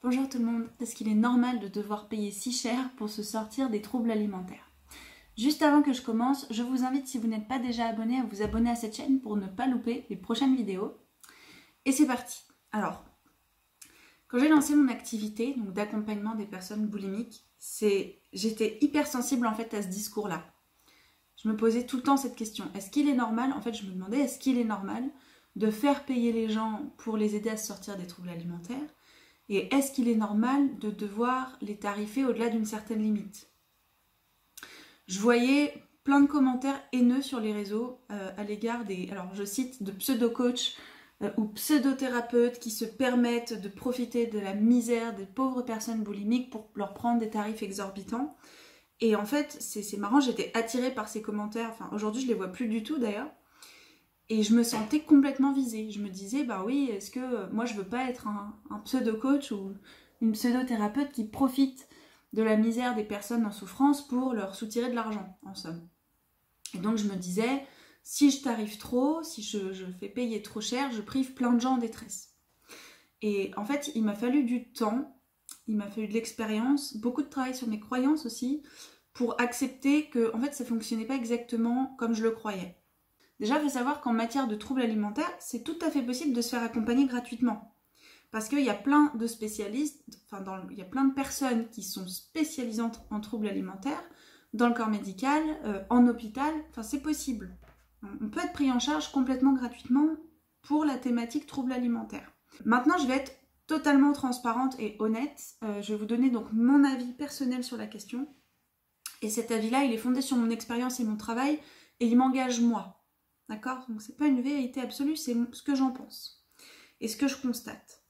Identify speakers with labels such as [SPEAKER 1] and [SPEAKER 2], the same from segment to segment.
[SPEAKER 1] Bonjour tout le monde, est-ce qu'il est normal de devoir payer si cher pour se sortir des troubles alimentaires? Juste avant que je commence, je vous invite, si vous n'êtes pas déjà abonné, à vous abonner à cette chaîne pour ne pas louper les prochaines vidéos. Et c'est parti. Alors, quand j'ai lancé mon activité donc d'accompagnement des personnes boulimiques, j'étais hyper sensible en fait à ce discours-là. Je me posais tout le temps cette question, est-ce qu'il est normal, en fait je me demandais, est-ce qu'il est normal de faire payer les gens pour les aider à se sortir des troubles alimentaires? Et est-ce qu'il est normal de devoir les tarifer au-delà d'une certaine limite? Je voyais plein de commentaires haineux sur les réseaux à l'égard des, alors je cite, de pseudo-coachs ou pseudo-thérapeutes qui se permettent de profiter de la misère des pauvres personnes boulimiques pour leur prendre des tarifs exorbitants. Et en fait, c'est marrant, j'étais attirée par ces commentaires, enfin aujourd'hui je les vois plus du tout d'ailleurs. Et je me sentais complètement visée. Je me disais, bah oui, est-ce que moi je veux pas être un pseudo-coach ou une pseudo-thérapeute qui profite de la misère des personnes en souffrance pour leur soutirer de l'argent, en somme. Et donc je me disais, si je tarife trop, si je fais payer trop cher, je prive plein de gens en détresse. Et en fait, il m'a fallu du temps, il m'a fallu de l'expérience, beaucoup de travail sur mes croyances aussi, pour accepter que en fait ça fonctionnait pas exactement comme je le croyais. Déjà, il faut savoir qu'en matière de troubles alimentaires, c'est tout à fait possible de se faire accompagner gratuitement. Parce qu'il y a plein de spécialistes, il y a plein de personnes qui sont spécialisantes en troubles alimentaires, dans le corps médical, en hôpital, enfin c'est possible. On peut être pris en charge complètement gratuitement pour la thématique troubles alimentaires. Maintenant, je vais être totalement transparente et honnête. Je vais vous donner donc mon avis personnel sur la question. Et cet avis-là, il est fondé sur mon expérience et mon travail, et il m'engage moi. D'accord? Donc c'est pas une vérité absolue, c'est ce que j'en pense et ce que je constate.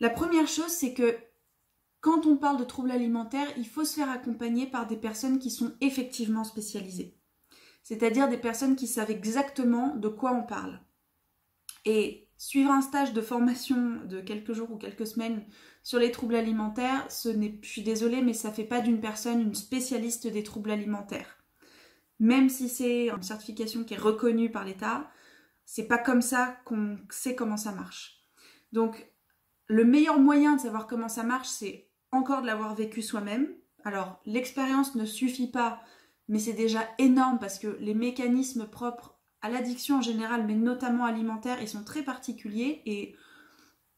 [SPEAKER 1] La première chose, c'est que quand on parle de troubles alimentaires, il faut se faire accompagner par des personnes qui sont effectivement spécialisées. C'est-à-dire des personnes qui savent exactement de quoi on parle. Et suivre un stage de formation de quelques jours ou quelques semaines sur les troubles alimentaires, je suis désolée, mais ça fait pas d'une personne une spécialiste des troubles alimentaires. Même si c'est une certification qui est reconnue par l'État, c'est pas comme ça qu'on sait comment ça marche. Donc, le meilleur moyen de savoir comment ça marche, c'est encore de l'avoir vécu soi-même. Alors, l'expérience ne suffit pas, mais c'est déjà énorme parce que les mécanismes propres à l'addiction en général, mais notamment alimentaire, ils sont très particuliers et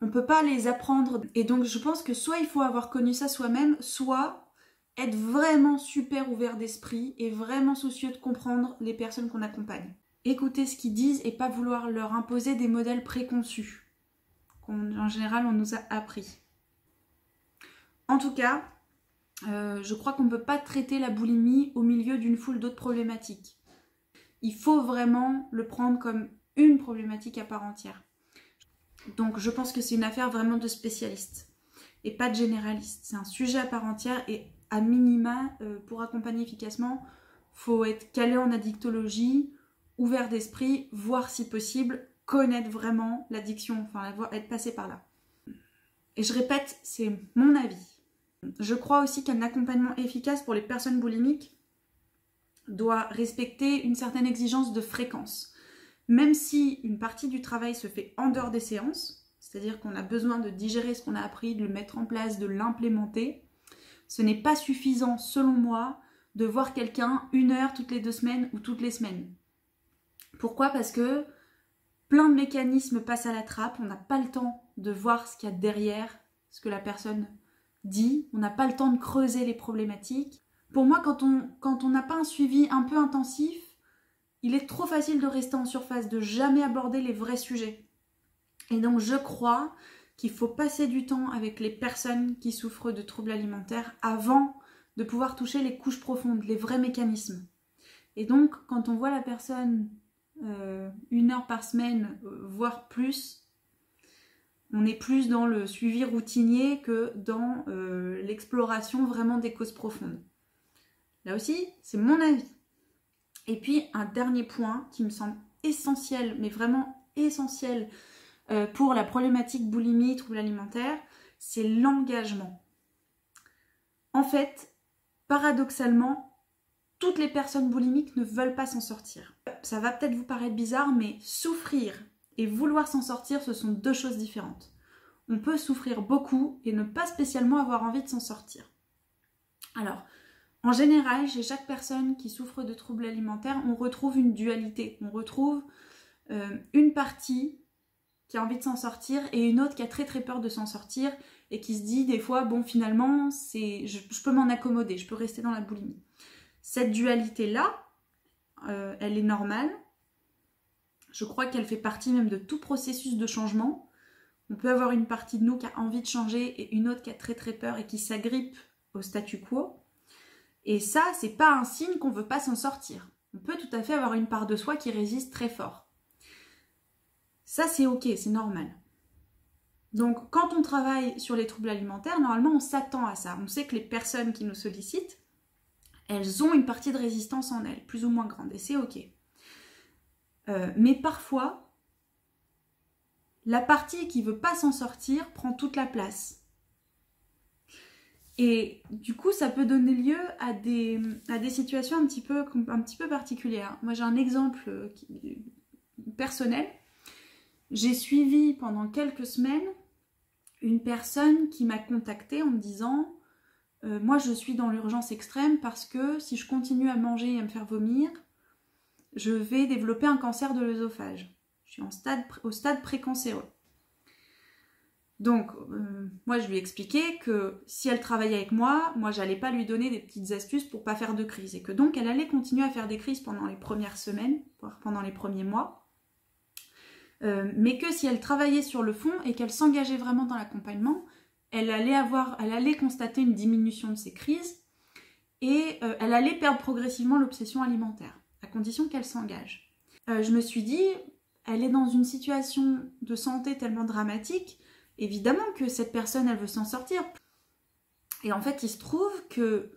[SPEAKER 1] on peut pas les apprendre. Et donc, je pense que soit il faut avoir connu ça soi-même, soit être vraiment super ouvert d'esprit et vraiment soucieux de comprendre les personnes qu'on accompagne. Écouter ce qu'ils disent et pas vouloir leur imposer des modèles préconçus qu'en général on nous a appris. En tout cas, je crois qu'on ne peut pas traiter la boulimie au milieu d'une foule d'autres problématiques. Il faut vraiment le prendre comme une problématique à part entière. Donc je pense que c'est une affaire vraiment de spécialistes et pas de généralistes. C'est un sujet à part entière et à minima, pour accompagner efficacement, il faut être calé en addictologie, ouvert d'esprit, voir si possible, connaître vraiment l'addiction, enfin être passé par là. Et je répète, c'est mon avis. Je crois aussi qu'un accompagnement efficace pour les personnes boulimiques doit respecter une certaine exigence de fréquence. Même si une partie du travail se fait en dehors des séances, c'est-à-dire qu'on a besoin de digérer ce qu'on a appris, de le mettre en place, de l'implémenter, ce n'est pas suffisant, selon moi, de voir quelqu'un 1 heure toutes les 2 semaines ou toutes les semaines. Pourquoi? Parce que plein de mécanismes passent à la trappe, on n'a pas le temps de voir ce qu'il y a derrière, ce que la personne dit, on n'a pas le temps de creuser les problématiques. Pour moi, quand on n'a pas un suivi un peu intensif, il est trop facile de rester en surface, de jamais aborder les vrais sujets. Et donc je crois qu'il faut passer du temps avec les personnes qui souffrent de troubles alimentaires avant de pouvoir toucher les couches profondes, les vrais mécanismes. Et donc, quand on voit la personne 1 heure par semaine, voire plus, on est plus dans le suivi routinier que dans l'exploration vraiment des causes profondes. Là aussi, c'est mon avis. Et puis, un dernier point qui me semble essentiel, mais vraiment essentiel, pour la problématique boulimie, trouble alimentaire, c'est l'engagement. En fait, paradoxalement, toutes les personnes boulimiques ne veulent pas s'en sortir. Ça va peut-être vous paraître bizarre, mais souffrir et vouloir s'en sortir, ce sont 2 choses différentes. on peut souffrir beaucoup et ne pas spécialement avoir envie de s'en sortir. Alors, en général, chez chaque personne qui souffre de troubles alimentaires, on retrouve une dualité. On retrouve une partie qui a envie de s'en sortir et une autre qui a très très peur de s'en sortir et qui se dit des fois, bon finalement, je peux m'en accommoder, je peux rester dans la boulimie. Cette dualité-là, elle est normale. Je crois qu'elle fait partie même de tout processus de changement. On peut avoir une partie de nous qui a envie de changer et une autre qui a très très peur et qui s'agrippe au statu quo. Et ça, c'est pas un signe qu'on veut pas s'en sortir. On peut tout à fait avoir une part de soi qui résiste très fort. Ça, c'est ok, c'est normal. Donc, quand on travaille sur les troubles alimentaires, normalement, on s'attend à ça. On sait que les personnes qui nous sollicitent, elles ont une partie de résistance en elles, plus ou moins grande, et c'est ok. Mais parfois, la partie qui veut pas s'en sortir prend toute la place. Et du coup, ça peut donner lieu à des situations un petit peu particulières. Moi, j'ai un exemple personnel. J'ai suivi pendant quelques semaines une personne qui m'a contactée en me disant moi, je suis dans l'urgence extrême parce que si je continue à manger et à me faire vomir, je vais développer un cancer de l'œsophage. Je suis au stade précancéreux. Donc, moi, je lui ai expliqué que si elle travaillait avec moi, j'allais pas lui donner des petites astuces pour pas faire de crise. Et que donc, elle allait continuer à faire des crises pendant les premières semaines, voire pendant les premiers mois. Mais que si elle travaillait sur le fond et qu'elle s'engageait vraiment dans l'accompagnement, elle allait constater une diminution de ses crises et elle allait perdre progressivement l'obsession alimentaire, à condition qu'elle s'engage. Je me suis dit, elle est dans une situation de santé tellement dramatique, évidemment que cette personne, elle veut s'en sortir. Et en fait, il se trouve que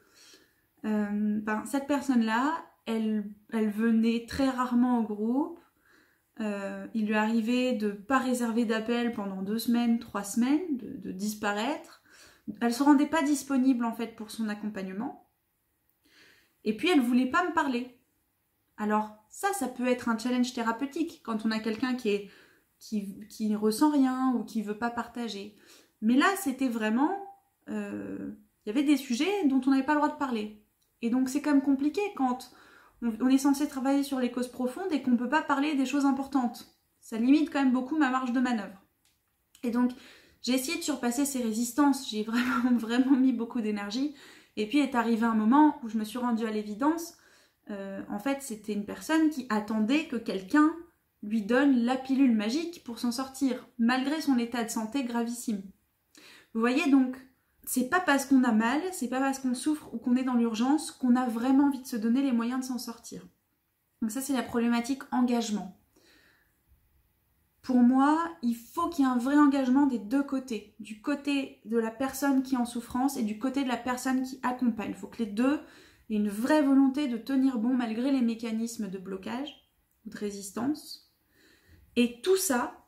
[SPEAKER 1] cette personne-là, elle venait très rarement au groupe. Il lui arrivait de ne pas réserver d'appel pendant 2 semaines, 3 semaines, de disparaître. Elle ne se rendait pas disponible en fait pour son accompagnement. Et puis elle ne voulait pas me parler. Alors ça peut être un challenge thérapeutique quand on a quelqu'un qui ne ressent rien ou qui ne veut pas partager. Mais là, c'était vraiment... il y avait des sujets dont on n'avait pas le droit de parler. Et donc c'est quand même compliqué quand... On est censé travailler sur les causes profondes et qu'on ne peut pas parler des choses importantes. Ça limite quand même beaucoup ma marge de manœuvre. Et donc, j'ai essayé de surpasser ces résistances. J'ai vraiment mis beaucoup d'énergie. Et puis est arrivé un moment où je me suis rendue à l'évidence. En fait, c'était une personne qui attendait que quelqu'un lui donne la pilule magique pour s'en sortir, malgré son état de santé gravissime. Vous voyez donc... C'est pas parce qu'on a mal, c'est pas parce qu'on souffre ou qu'on est dans l'urgence qu'on a vraiment envie de se donner les moyens de s'en sortir. Donc ça, c'est la problématique engagement. Pour moi, il faut qu'il y ait un vrai engagement des deux côtés. Du côté de la personne qui est en souffrance et du côté de la personne qui accompagne. Il faut que les deux aient une vraie volonté de tenir bon malgré les mécanismes de blocage ou de résistance. Et tout ça...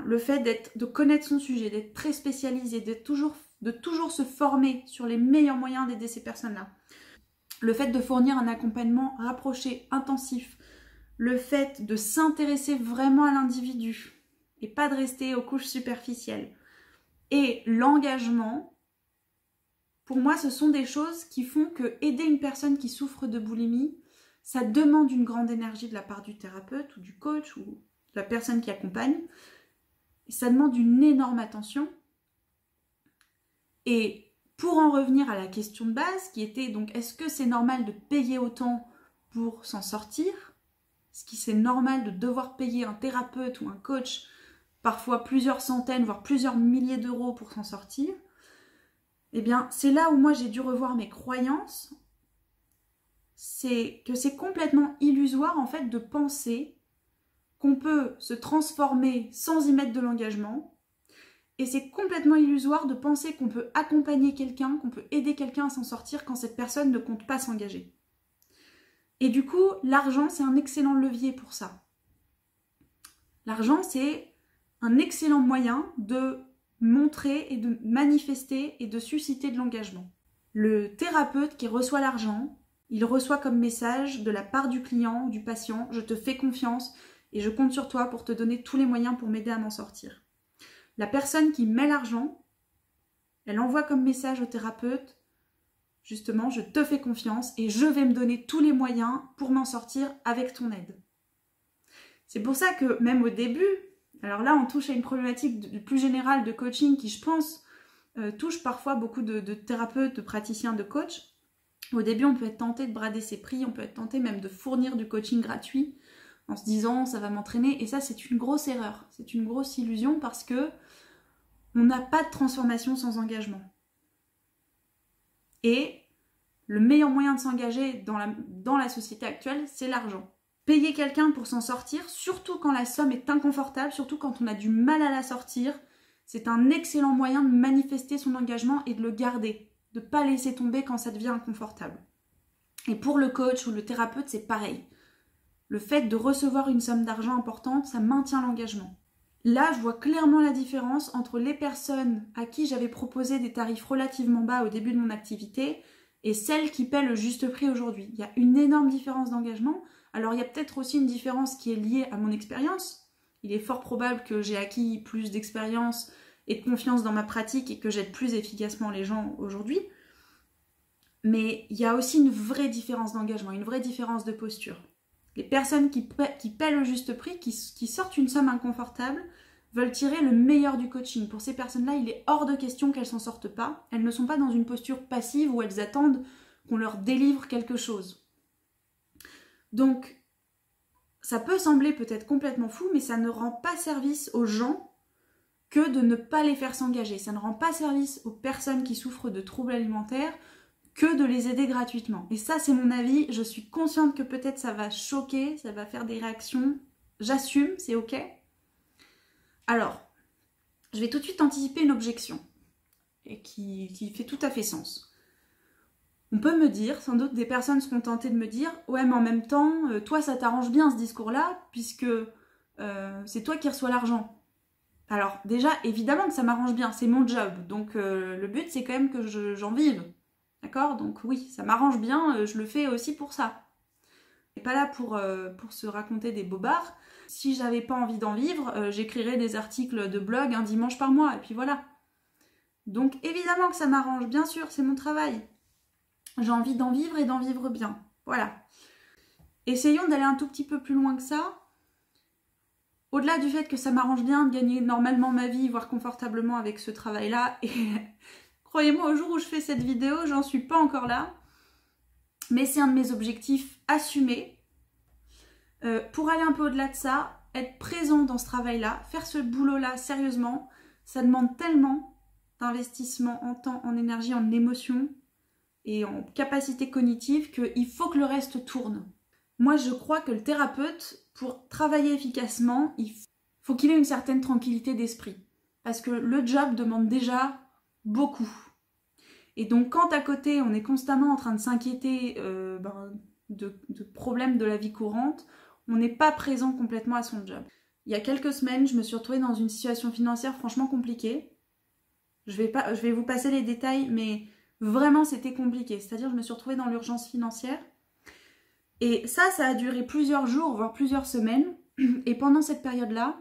[SPEAKER 1] le fait de connaître son sujet, d'être très spécialisé, de toujours se former sur les meilleurs moyens d'aider ces personnes-là. Le fait de fournir un accompagnement rapproché, intensif. Le fait de s'intéresser vraiment à l'individu et pas de rester aux couches superficielles. Et l'engagement, pour moi, ce sont des choses qui font que aider une personne qui souffre de boulimie, ça demande une grande énergie de la part du thérapeute ou du coach ou de la personne qui accompagne. Ça demande une énorme attention. Et pour en revenir à la question de base, qui était donc, est-ce que c'est normal de payer autant pour s'en sortir? Est-ce que c'est normal de devoir payer un thérapeute ou un coach parfois plusieurs centaines, voire plusieurs milliers d'euros pour s'en sortir? Eh bien, c'est là où moi j'ai dû revoir mes croyances. C'est que c'est complètement illusoire en fait de penser qu'on peut se transformer sans y mettre de l'engagement. Et c'est complètement illusoire de penser qu'on peut accompagner quelqu'un, qu'on peut aider quelqu'un à s'en sortir quand cette personne ne compte pas s'engager. Et du coup, l'argent, c'est un excellent levier pour ça. L'argent, c'est un excellent moyen de montrer et de manifester et de susciter de l'engagement. Le thérapeute qui reçoit l'argent, il reçoit comme message de la part du client ou du patient « Je te fais confiance ». Et je compte sur toi pour te donner tous les moyens pour m'aider à m'en sortir. La personne qui met l'argent, elle envoie comme message au thérapeute, justement, je te fais confiance et je vais me donner tous les moyens pour m'en sortir avec ton aide. C'est pour ça que même au début, alors là on touche à une problématique plus générale de coaching qui je pense touche parfois beaucoup de thérapeutes, de praticiens, de coachs. Au début on peut être tenté de brader ses prix, on peut être tenté même de fournir du coaching gratuit en se disant ça va m'entraîner, et ça c'est une grosse erreur, c'est une grosse illusion parce que on n'a pas de transformation sans engagement. Et le meilleur moyen de s'engager dans la société actuelle, c'est l'argent. Payer quelqu'un pour s'en sortir, surtout quand la somme est inconfortable, surtout quand on a du mal à la sortir, c'est un excellent moyen de manifester son engagement et de le garder, de ne pas laisser tomber quand ça devient inconfortable. Et pour le coach ou le thérapeute, c'est pareil. Le fait de recevoir une somme d'argent importante, ça maintient l'engagement. Là, je vois clairement la différence entre les personnes à qui j'avais proposé des tarifs relativement bas au début de mon activité et celles qui paient le juste prix aujourd'hui. Il y a une énorme différence d'engagement. Alors il y a peut-être aussi une différence qui est liée à mon expérience. Il est fort probable que j'ai acquis plus d'expérience et de confiance dans ma pratique et que j'aide plus efficacement les gens aujourd'hui. Mais il y a aussi une vraie différence d'engagement, une vraie différence de posture. Les personnes qui paient le juste prix, qui sortent une somme inconfortable, veulent tirer le meilleur du coaching. Pour ces personnes-là, il est hors de question qu'elles s'en sortent pas. Elles ne sont pas dans une posture passive où elles attendent qu'on leur délivre quelque chose. Donc, ça peut sembler peut-être complètement fou, mais ça ne rend pas service aux gens que de ne pas les faire s'engager. Ça ne rend pas service aux personnes qui souffrent de troubles alimentaires que de les aider gratuitement. Et ça, c'est mon avis. Je suis consciente que peut-être ça va choquer, ça va faire des réactions. J'assume, c'est ok. Alors, je vais tout de suite anticiper une objection et qui fait tout à fait sens. On peut me dire, sans doute des personnes seront tentées de me dire « Ouais, mais en même temps, toi, ça t'arrange bien ce discours-là, puisque c'est toi qui reçois l'argent. » Alors, déjà, évidemment que ça m'arrange bien, c'est mon job. Donc, le but, c'est quand même que j'en vive. D'accord? Donc oui, ça m'arrange bien, je le fais aussi pour ça. Je suis pas là pour se raconter des bobards. Si j'avais pas envie d'en vivre, j'écrirais des articles de blog un dimanche par mois, et puis voilà. Donc évidemment que ça m'arrange, bien sûr, c'est mon travail. J'ai envie d'en vivre et d'en vivre bien. Voilà. Essayons d'aller un tout petit peu plus loin que ça. Au-delà du fait que ça m'arrange bien de gagner normalement ma vie, voire confortablement avec ce travail-là, et croyez-moi, au jour où je fais cette vidéo, j'en suis pas encore là, mais c'est un de mes objectifs assumés. Pour aller un peu au-delà de ça, être présent dans ce travail-là, faire ce boulot-là sérieusement, ça demande tellement d'investissement en temps, en énergie, en émotion et en capacité cognitive qu'il faut que le reste tourne. Moi, je crois que le thérapeute, pour travailler efficacement, il faut qu'il ait une certaine tranquillité d'esprit. Parce que le job demande déjà beaucoup. Et donc, quand à côté, on est constamment en train de s'inquiéter de problèmes de la vie courante, on n'est pas présent complètement à son job. Il y a quelques semaines, je me suis retrouvée dans une situation financière franchement compliquée. Je vais vous passer les détails, mais vraiment, c'était compliqué. C'est-à-dire, je me suis retrouvée dans l'urgence financière. Et ça a duré plusieurs jours, voire plusieurs semaines. Et pendant cette période-là,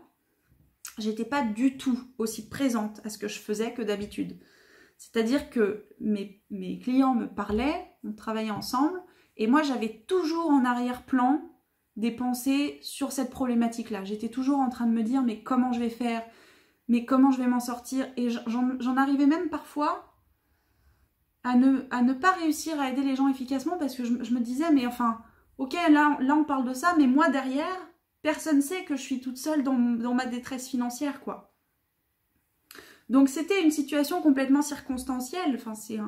[SPEAKER 1] j'étais pas du tout aussi présente à ce que je faisais que d'habitude. C'est-à-dire que mes clients me parlaient, on travaillait ensemble, et moi j'avais toujours en arrière-plan des pensées sur cette problématique-là. J'étais toujours en train de me dire mais comment je vais faire, mais comment je vais m'en sortir, et j'en arrivais même parfois à ne pas réussir à aider les gens efficacement parce que je me disais mais enfin, ok là on parle de ça, mais moi derrière, personne ne sait que je suis toute seule dans ma détresse financière quoi. Donc c'était une situation complètement circonstancielle, enfin c'est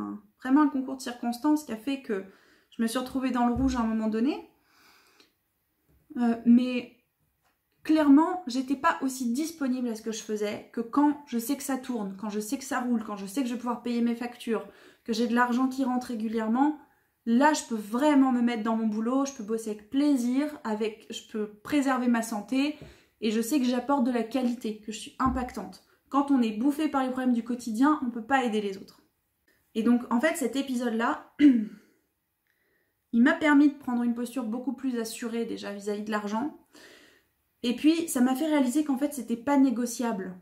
[SPEAKER 1] vraiment un concours de circonstances qui a fait que je me suis retrouvée dans le rouge à un moment donné. Mais clairement, j'étais pas aussi disponible à ce que je faisais que quand je sais que ça tourne, quand je sais que ça roule, quand je sais que je vais pouvoir payer mes factures, que j'ai de l'argent qui rentre régulièrement. Là, je peux vraiment me mettre dans mon boulot, je peux bosser avec plaisir, je peux préserver ma santé et je sais que j'apporte de la qualité, que je suis impactante. Quand on est bouffé par les problèmes du quotidien, on ne peut pas aider les autres. Et donc, en fait, cet épisode-là, il m'a permis de prendre une posture beaucoup plus assurée déjà vis-à-vis de l'argent. Et puis, ça m'a fait réaliser qu'en fait, c'était pas négociable.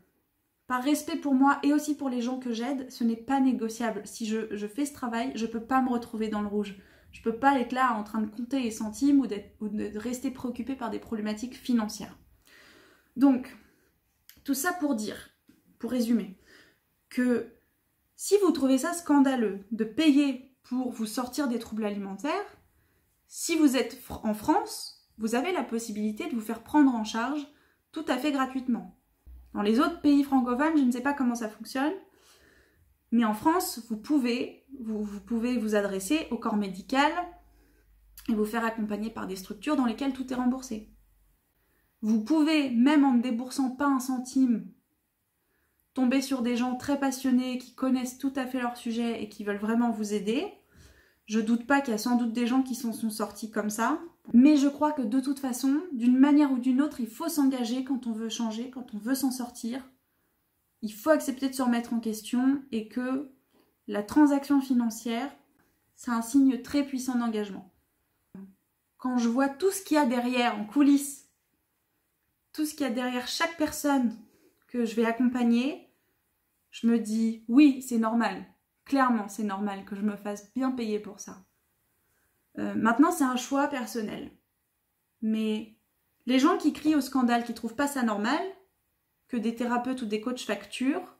[SPEAKER 1] par respect pour moi et aussi pour les gens que j'aide, ce n'est pas négociable. Si je fais ce travail, je ne peux pas me retrouver dans le rouge. Je ne peux pas être là en train de compter les centimes ou de rester préoccupée par des problématiques financières. Donc, tout ça pour dire, pour résumer, que si vous trouvez ça scandaleux de payer pour vous sortir des troubles alimentaires, si vous êtes en France, vous avez la possibilité de vous faire prendre en charge tout à fait gratuitement. Dans les autres pays francophones, je ne sais pas comment ça fonctionne, mais en France, vous pouvez vous adresser au corps médical et vous faire accompagner par des structures dans lesquelles tout est remboursé. Vous pouvez, même en ne déboursant pas un centime, tomber sur des gens très passionnés qui connaissent tout à fait leur sujet et qui veulent vraiment vous aider. Je doute pas qu'il y a sans doute des gens qui sont sortis comme ça, mais je crois que de toute façon, d'une manière ou d'une autre, il faut s'engager quand on veut changer, quand on veut s'en sortir. Il faut accepter de se remettre en question et que la transaction financière, c'est un signe très puissant d'engagement. Quand je vois tout ce qu'il y a derrière, en coulisses, tout ce qu'il y a derrière chaque personne que je vais accompagner, je me dis, oui, c'est normal. Clairement, c'est normal que je me fasse bien payer pour ça. Maintenant, c'est un choix personnel. Mais les gens qui crient au scandale, qui ne trouvent pas ça normal, que des thérapeutes ou des coachs facturent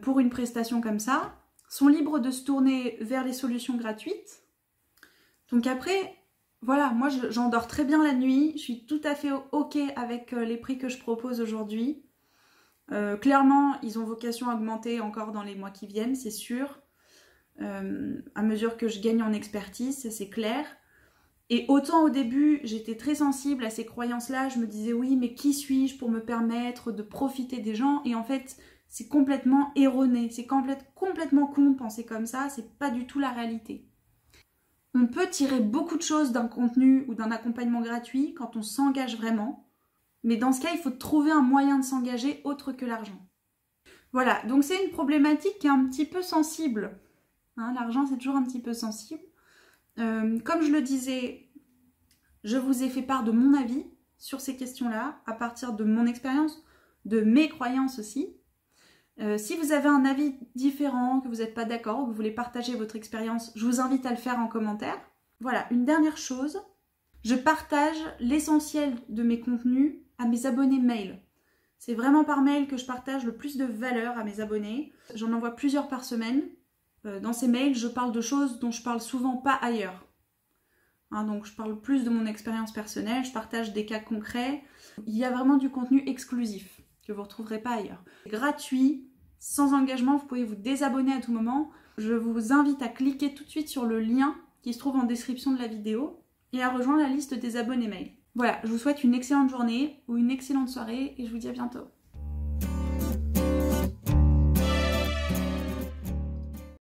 [SPEAKER 1] pour une prestation comme ça, sont libres de se tourner vers les solutions gratuites. Donc après, voilà, moi j'en dors très bien la nuit, je suis tout à fait OK avec les prix que je propose aujourd'hui. Clairement, ils ont vocation à augmenter encore dans les mois qui viennent, c'est sûr. À mesure que je gagne en expertise, ça c'est clair. Et autant au début, j'étais très sensible à ces croyances-là, je me disais oui, mais qui suis-je pour me permettre de profiter des gens? Et en fait, c'est complètement erroné, c'est complètement con de penser comme ça, c'est pas du tout la réalité. On peut tirer beaucoup de choses d'un contenu ou d'un accompagnement gratuit quand on s'engage vraiment, mais dans ce cas, il faut trouver un moyen de s'engager autre que l'argent. Voilà, donc c'est une problématique qui est un petit peu sensible. Hein, l'argent, c'est toujours un petit peu sensible. Comme je le disais, je vous ai fait part de mon avis sur ces questions-là, à partir de mon expérience, de mes croyances aussi. Si vous avez un avis différent, que vous n'êtes pas d'accord, ou que vous voulez partager votre expérience, je vous invite à le faire en commentaire. Voilà, une dernière chose, je partage l'essentiel de mes contenus à mes abonnés mail. C'est vraiment par mail que je partage le plus de valeur à mes abonnés. J'en envoie plusieurs par semaine. Dans ces mails, je parle de choses dont je parle souvent pas ailleurs. Hein, donc je parle plus de mon expérience personnelle, je partage des cas concrets. Il y a vraiment du contenu exclusif que vous ne retrouverez pas ailleurs. Gratuit, sans engagement, vous pouvez vous désabonner à tout moment. Je vous invite à cliquer tout de suite sur le lien qui se trouve en description de la vidéo et à rejoindre la liste des abonnés mail. Voilà, je vous souhaite une excellente journée ou une excellente soirée et je vous dis à bientôt.